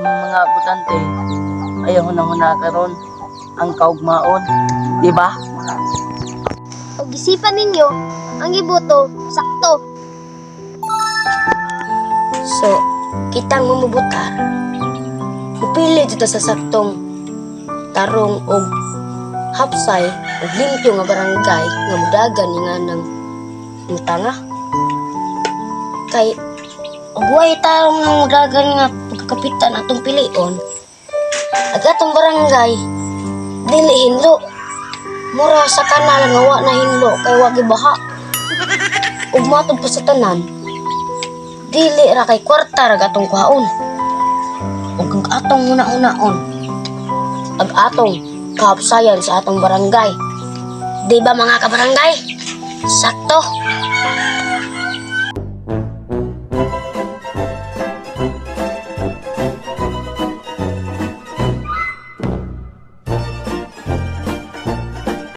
mga butante ay hunahuna karon ang kaugmaon, di ba? O gisipan ninyo, ang iboto, sakto. So, kitang mumubutar, upili dito sa saktong tarong o hapsay o limpyo nga barangay nga mudagan nga ng tanga. Kay, ugway tarong nga mudagan nga pagkakapitan atong pilion, agatong barangay, dili hinlo. Mura sa kanal nga wa na hinlo kay wa gibaha. Ug matod pa sa tanan, dili ra kay kwarta ra gatong kuhaon. Ug ang atong una-unaon, ag atong kahapsayan sa atong barangay. Di ba mga kabarangay? Sakto.